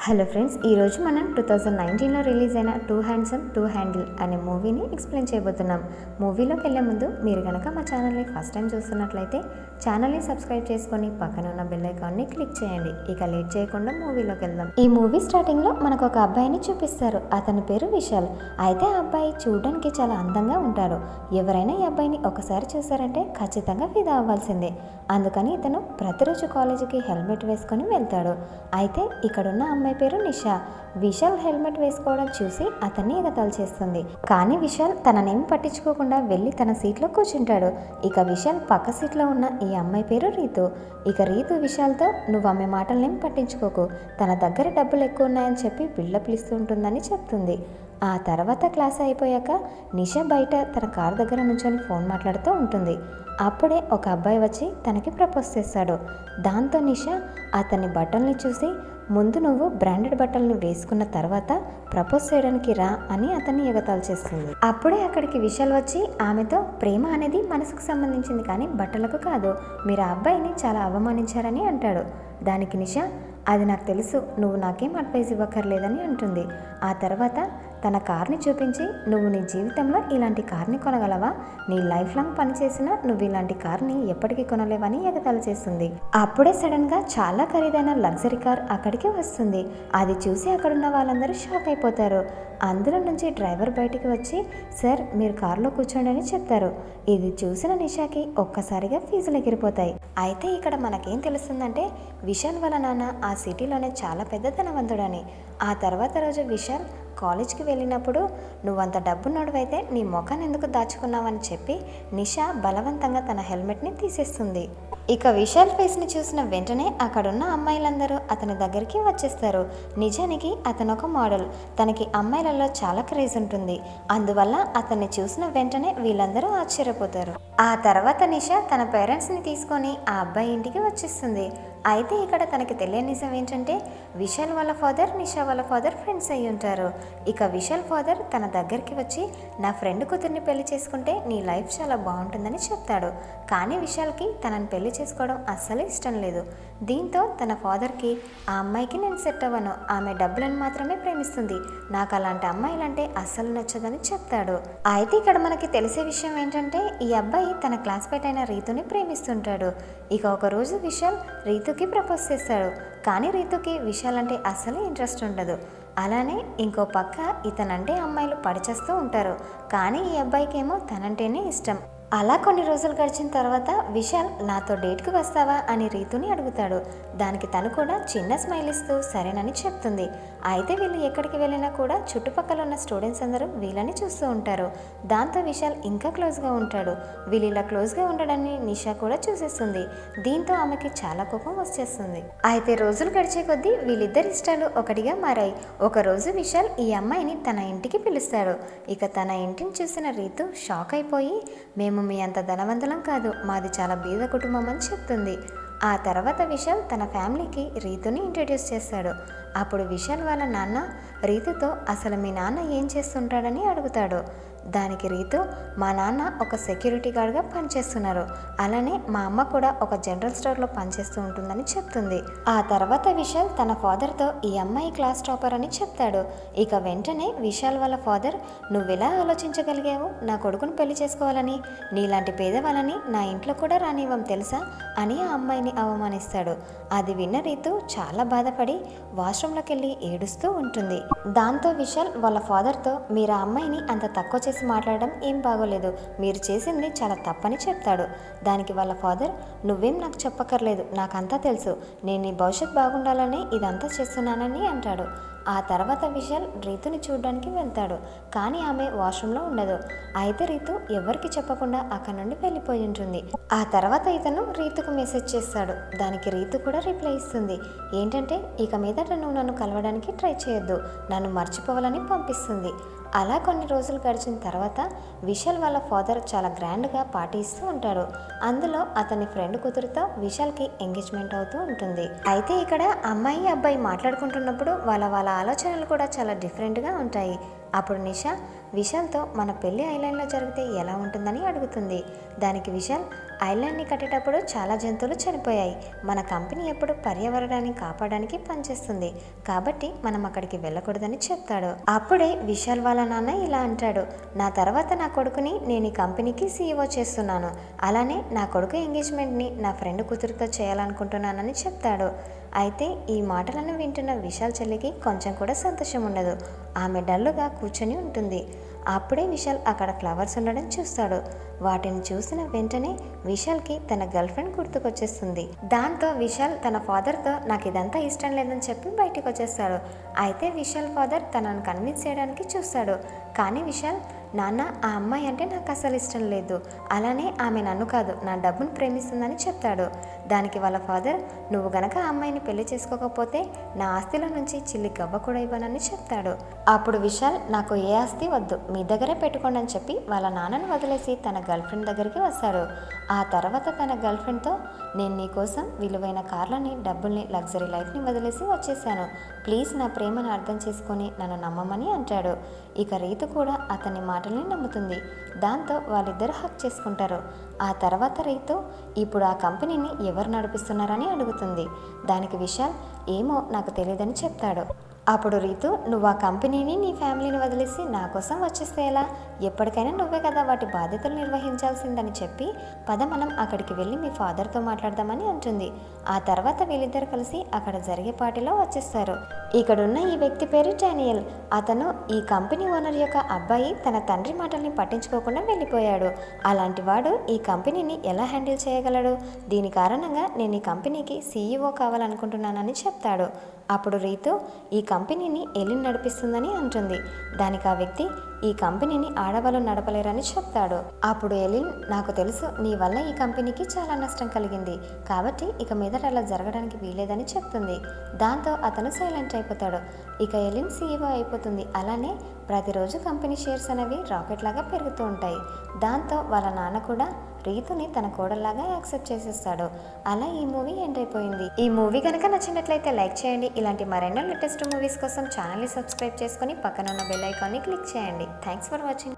Hello friends, ఈరోజు మనం 2019లో release అయిన టూ హ్యాండ్సమ్ టూ హ్యాండిల్ అనే మూవీని ఎక్స్ప్లెయిన్ చేయబోతున్నాం. మూవీలోకి వెళ్ళే ముందు మీరు కనుక మా ఛానల్ని ఫస్ట్ టైం చూస్తున్నట్లయితే ఛానల్ని సబ్స్క్రైబ్ చేసుకొని పక్కన ఉన్న బెల్ ఐకాన్ని క్లిక్ చేయండి. ఇక లేట్ చేయకుండా మూవీలోకి వెళ్దాం. ఈ మూవీ స్టార్టింగ్లో మనకు ఒక అబ్బాయిని చూపిస్తారు. అతని పేరు విశాల్. అయితే ఆ అబ్బాయి చూడడానికి చాలా అందంగా ఉంటాడు. ఎవరైనా ఈ అబ్బాయిని ఒకసారి చూసారంటే ఖచ్చితంగా ఫిదా అవ్వాల్సిందే. అందుకని ఇతను ప్రతిరోజు కాలేజీకి హెల్మెట్ వేసుకొని వెళ్తాడు. అయితే ఇక్కడున్న అమ్మాయి పేరు నిషా. విశాల్ హెల్మెట్ వేసుకోవడం చూసి అతన్ని ఎగతాళి చేస్తుంది. కానీ విశాల్ తననేమి పట్టించుకోకుండా వెళ్ళి తన సీట్లో కూర్చుంటాడు. ఇక విశాల్ పక్క సీట్లో ఉన్న ఈ అమ్మాయి పేరు రీతు. ఇక రీతు విశాల్తో నువ్వు ఆమె మాటలనేం పట్టించుకోకు, తన దగ్గర డబ్బులు ఎక్కువ ఉన్నాయని చెప్పి బిల్డప్లు ఇస్తూ ఉంటుందని చెప్తుంది. ఆ తర్వాత క్లాస్ అయిపోయాక నిషా బయట తన కారు దగ్గర నుంచొని ఫోన్ మాట్లాడుతూ ఉంటుంది. అప్పుడే ఒక అబ్బాయి వచ్చి తనకి ప్రపోజ్ చేస్తాడు. దాంతో నిషా అతని బట్టల్ని చూసి ముందు నువ్వు బ్రాండెడ్ బట్టల్ని వేసుకున్న తర్వాత ప్రపోజ్ చేయడానికి రా అని అతన్ని ఎగతాళి చేస్తుంది. అప్పుడే అక్కడికి విశాల్ వచ్చి ఆమెతో ప్రేమ అనేది మనసుకు సంబంధించింది కానీ బట్టలకు కాదు, మీరు ఆ అబ్బాయిని చాలా అవమానించారని అంటాడు. దానికి నిషా అది నాకు తెలుసు, నువ్వు నాకేం అడ్వైజ్ ఇవ్వక్కర్లేదని అంటుంది. ఆ తర్వాత తన కార్ని చూపించి నువ్వు నీ జీవితంలో ఇలాంటి కార్ని కొనగలవా, నీ లైఫ్ లాంగ్ పనిచేసినా నువ్వు ఇలాంటి కార్ని ఎప్పటికీ కొనలేవని ఎగతాళి చేస్తుంది. అప్పుడే సడన్గా చాలా ఖరీదైన లగ్జరీ కార్ అక్కడికి వస్తుంది. అది చూసి అక్కడున్న వాళ్ళందరూ షాక్ అయిపోతారు. అందులో నుంచి డ్రైవర్ బయటికి వచ్చి సార్ మీరు కారులో కూర్చోండి అని చెప్తారు. ఇది చూసిన నిషాకి ఒక్కసారిగా ఫీజులు ఎగిరిపోతాయి. అయితే ఇక్కడ మనకేం తెలుస్తుందంటే విశాల్ వాళ్ళ నాన్న ఆ సిటీలోనే చాలా పెద్ద ధనవంతుడని. ఆ తర్వాత రోజు విశాల్ కాలేజ్కి వెళ్ళినప్పుడు నువ్వంత డబ్బున్నోడివైతే నీ ముఖాన్ని ఎందుకు దాచుకున్నావని చెప్పి నిషా బలవంతంగా తన హెల్మెట్ని తీసేస్తుంది. ఇక విశాల్ ఫేస్ని చూసిన వెంటనే అక్కడున్న అమ్మాయిలందరూ అతని దగ్గరికి వచ్చేస్తారు. నిజానికి అతను ఒక మోడల్, తనకి అమ్మాయిలలో చాలా క్రేజ్ ఉంటుంది. అందువల్ల అతన్ని చూసిన వెంటనే వీళ్ళందరూ ఆశ్చర్యపోతారు. ఆ తర్వాత నిషా తన పేరెంట్స్ని తీసుకొని ఆ అబ్బాయి ఇంటికి వచ్చేస్తుంది. అయితే ఇక్కడ తనకి తెలియని నిజం ఏంటంటే విశాల్ వాళ్ళ ఫాదర్ నిషా వాళ్ళ ఫాదర్ ఫ్రెండ్స్ అయి ఉంటారు. ఇక విశాల్ ఫాదర్ తన దగ్గరికి వచ్చి నా ఫ్రెండ్ కూతుర్ని పెళ్లి చేసుకుంటే నీ లైఫ్ చాలా బాగుంటుందని చెప్తాడు. కానీ విశాల్కి తనని పెళ్లి చేసుకోవడం అస్సలు ఇష్టం లేదు. దీంతో తన ఫాదర్కి ఆ అమ్మాయికి నేను సెట్ అవ్వను, ఆమె డబ్బులను మాత్రమే ప్రేమిస్తుంది, నాకు అలాంటి అమ్మాయిలంటే అస్సలు నచ్చదని చెప్తాడు. అయితే ఇక్కడ మనకి తెలిసే విషయం ఏంటంటే ఈ అబ్బాయి తన క్లాస్మేట్ అయిన రీతుని ప్రేమిస్తుంటాడు. ఇక ఒకరోజు విశాల్ రీతుకి ప్రపోజ్ చేస్తాడు. కానీ రీతుకి విశాల్ అంటే అస్సలు ఇంట్రెస్ట్ ఉండదు. అలానే ఇంకో పక్క ఇతనంటే అమ్మాయిలు పడిచేస్తూ ఉంటారు. కానీ ఈ అబ్బాయికేమో తనంటేనే ఇష్టం. అలా కొన్ని రోజులు గడిచిన తర్వాత విశాల్ నాతో డేట్కి వస్తావా అని రీతుని అడుగుతాడు. దానికి తను కూడా చిన్న స్మైల్ ఇస్తూ సరేనని చెప్తుంది. అయితే వీళ్ళు ఎక్కడికి వెళ్ళినా కూడా చుట్టుపక్కల ఉన్న స్టూడెంట్స్ అందరూ వీళ్ళని చూస్తూ ఉంటారు. దాంతో విశాల్ ఇంకా క్లోజ్గా ఉంటాడు. వీళ్ళు ఇలా క్లోజ్గా ఉండడాన్ని నిషా కూడా చూసేస్తుంది. దీంతో ఆమెకి చాలా కోపం వచ్చేస్తుంది. అయితే రోజులు గడిచే కొద్దీ వీళ్ళిద్దరి ఇష్టాలు ఒకటిగా మారాయి. ఒకరోజు విశాల్ ఈ అమ్మాయిని తన ఇంటికి పిలుస్తాడు. ఇక తన ఇంటిని చూసిన రీతు షాక్ అయిపోయి మేము మీ అంత ధనవంతులం కాదు, మాది చాలా బీద కుటుంబం అని చెప్తుంది. ఆ తర్వాత విశాల్ తన ఫ్యామిలీకి రీతుని ఇంట్రడ్యూస్ చేస్తాడు. అప్పుడు విశాల్ వాళ్ళ నాన్న రీతుతో అసలు మీ నాన్న ఏం చేస్తుంటాడని అడుగుతాడు. దానికి రీతు మా నాన్న ఒక సెక్యూరిటీ గార్డ్గా పనిచేస్తున్నారు, అలానే మా అమ్మ కూడా ఒక జనరల్ స్టోర్లో పనిచేస్తూ ఉంటుందని చెప్తుంది. ఆ తర్వాత విశాల్ తన ఫాదర్తో ఈ అమ్మాయి క్లాస్ టాపర్ అని చెప్తాడు. ఇక వెంటనే విశాల్ వాళ్ళ ఫాదర్ నువ్వెలా ఆలోచించగలిగావు నా కొడుకును పెళ్లి చేసుకోవాలని, నీలాంటి పేదవాళ్ళని నా ఇంట్లో కూడా రానివ్వం తెలుసా అని ఆ అమ్మాయిని అవమానిస్తాడు. అది విన్న రీతు చాలా బాధపడి వాష్రూమ్లోకి వెళ్ళి ఏడుస్తూ ఉంటుంది. దాంతో విశాల్ వాళ్ళ ఫాదర్తో మీరు ఆ అమ్మాయిని అంత తక్కువ చేసి మాట్లాడడం ఏం బాగోలేదు, మీరు చేసింది చాలా తప్పని చెప్తాడు. దానికి వాళ్ళ ఫాదర్ నువ్వేం నాకు చెప్పక్కర్లేదు, నాకంతా తెలుసు, నేను నీ భవిష్యత్ బాగుండాలని ఇదంతా చేస్తున్నానని అంటాడు. ఆ తర్వాత విశాల్ రీతుని చూడడానికి వెళ్తాడు. కానీ ఆమె వాష్రూమ్లో ఉండదు. అయితే రీతు ఎవరికి చెప్పకుండా అక్కడి నుండి వెళ్ళిపోయి ఉంటుంది. ఆ తర్వాత ఇతను రీతుకు మెసేజ్ చేస్తాడు. దానికి రీతు కూడా రిప్లై ఇస్తుంది. ఏంటంటే ఇక మీదట నువ్వు నన్ను కలవడానికి ట్రై చేయొద్దు, నన్ను మర్చిపోవాలని పంపిస్తుంది. అలా కొన్ని రోజులు గడిచిన తర్వాత విశాల్ వాళ్ళ ఫాదర్ చాలా గ్రాండ్గా పార్టీ ఇస్తూ ఉంటాడు. అందులో అతని ఫ్రెండ్ కూతురితో విశాల్కి ఎంగేజ్మెంట్ అవుతూ ఉంటుంది. అయితే ఇక్కడ అమ్మాయి అబ్బాయి మాట్లాడుకుంటున్నప్పుడు వాళ్ళ ఆలోచనలు కూడా చాలా డిఫరెంట్గా ఉంటాయి. అప్పుడు నిషా విశాల్తో మన పెళ్లి ఐలాండ్లో జరిగితే ఎలా ఉంటుందని అడుగుతుంది. దానికి విశాల్ ఐలాండ్ని కట్టేటప్పుడు చాలా జంతువులు చనిపోయాయి. మన కంపెనీ ఎప్పుడు పర్యావరణాన్ని కాపాడడానికి పనిచేస్తుంది, కాబట్టి మనం అక్కడికి వెళ్ళకూడదని చెప్తాడు. అప్పుడే విశాల్ వాళ్ళ నాన్న ఇలా అంటాడు, నా తర్వాత నా కొడుకుని నేను ఈ కంపెనీకి సీఈఓ చేస్తున్నాను, అలానే నా కొడుకు ఎంగేజ్మెంట్ని నా ఫ్రెండ్ కూతురుతో చేయాలనుకుంటున్నానని చెప్తాడు. అయితే ఈ మాటలను వింటున్న విశాల్ చెల్లికి కొంచెం కూడా సంతోషం ఉండదు. ఆమె డల్లుగా కూర్చొని ఉంటుంది. అప్పుడే విశాల్ అక్కడ ఫ్లవర్స్ ఉండడం చూస్తాడు. వాటిని చూసిన వెంటనే విశాల్కి తన గర్ల్ ఫ్రెండ్ గుర్తుకొచ్చేస్తుంది. దాంతో విశాల్ తన ఫాదర్తో నాకు ఇదంతా ఇష్టం లేదని చెప్పి బయటకు వచ్చేస్తాడు. అయితే విశాల్ ఫాదర్ తనను కన్విన్స్ చేయడానికి చూస్తాడు. కానీ విశాల్, నాన్న, ఆ అమ్మాయి అంటే నాకు అసలు ఇష్టం లేదు, అలానే ఆమె నన్ను కాదు నా డబ్బును ప్రేమిస్తుందని చెప్తాడు. దానికి వాళ్ళ ఫాదర్, నువ్వు గనక ఆ అమ్మాయిని పెళ్లి చేసుకోకపోతే నా ఆస్తిలో నుంచి చిల్లి గవ్వ కూడా ఇవ్వనని చెప్తాడు. అప్పుడు విశాల్, నాకు ఏ ఆస్తి వద్దు, మీ దగ్గరే పెట్టుకోండి అని చెప్పి వాళ్ళ నాన్నను వదిలేసి తన గర్ల్ ఫ్రెండ్ దగ్గరికి వస్తాడు. ఆ తర్వాత తన గర్ల్ ఫ్రెండ్తో, నేను నీకోసం విలువైన కార్లని, డబ్బుల్ని, లగ్జరీ లైఫ్ని వదిలేసి వచ్చేసాను, ప్లీజ్ నా ప్రేమను అర్థం చేసుకొని నన్ను నమ్మమని అంటాడు. ఇక రీతు కూడా అతని మాటల్ని నమ్ముతుంది. దాంతో వాళ్ళిద్దరూ హక్ చేసుకుంటారు. ఆ తర్వాత రీతు, ఇప్పుడు ఆ కంపెనీని ఎవరు నడిపిస్తున్నారని అడుగుతుంది. దానికి విశాల్, ఏమో నాకు తెలియదని చెప్తాడు. అప్పుడు రీతు, నువ్వు ఆ కంపెనీని, నీ ఫ్యామిలీని వదిలేసి నా కోసం వచ్చేస్తే ఎలా, ఎప్పటికైనా నువ్వే కదా వాటి బాధ్యతలు నిర్వహించాల్సిందని చెప్పి పద మనం అక్కడికి వెళ్ళి మీ ఫాదర్తో మాట్లాడదామని అంటుంది. ఆ తర్వాత వీళ్ళిద్దరు కలిసి అక్కడ జరిగే పార్టీలో వచ్చేస్తారు. ఇక్కడున్న ఈ వ్యక్తి పేరు డానియల్. అతను ఈ కంపెనీ ఓనర్ యొక్క అబ్బాయి. తన తండ్రి మాటల్ని పట్టించుకోకుండా వెళ్ళిపోయాడు. అలాంటి వాడు ఈ కంపెనీని ఎలా హ్యాండిల్ చేయగలడు? దీని కారణంగా నేను ఈ కంపెనీకి సీఈఓ కావాలనుకుంటున్నానని చెప్తాడు. అప్పుడు రీతు, ఈ కంపెనీని ఎలిన్ నడిపిస్తుందని అంటుంది. దానికి ఆ వ్యక్తి, ఈ కంపెనీని ఆడవాళ్ళు నడపలేరని చెప్తాడు. అప్పుడు ఎలిన్, నాకు తెలుసు నీ వల్ల ఈ కంపెనీకి చాలా నష్టం కలిగింది, కాబట్టి ఇక మీదట అలా జరగడానికి వీలేదని చెప్తుంది. దాంతో అతను సైలెంట్ అయిపోతాడు. ఇక ఎలిన్ సీఈఓ అయిపోతుంది. అలానే ప్రతిరోజు కంపెనీ షేర్స్ అనేవి రాకెట్ లాగా పెరుగుతూ ఉంటాయి. దాంతో వాళ్ళ నాన్న కూడా రీతుని తన కోడల్లాగా యాక్సెప్ట్ చేసేస్తాడు. అలా ఈ మూవీ ఎండ్ అయిపోయింది. ఈ మూవీ కనుక నచ్చినట్లయితే లైక్ చేయండి. ఇలాంటి మరెన్నో లేటెస్ట్ మూవీస్ కోసం ఛానల్ని సబ్స్క్రైబ్ చేసుకొని పక్కన ఉన్న బెల్ ఐకాన్ని క్లిక్ చేయండి. Thanks for watching.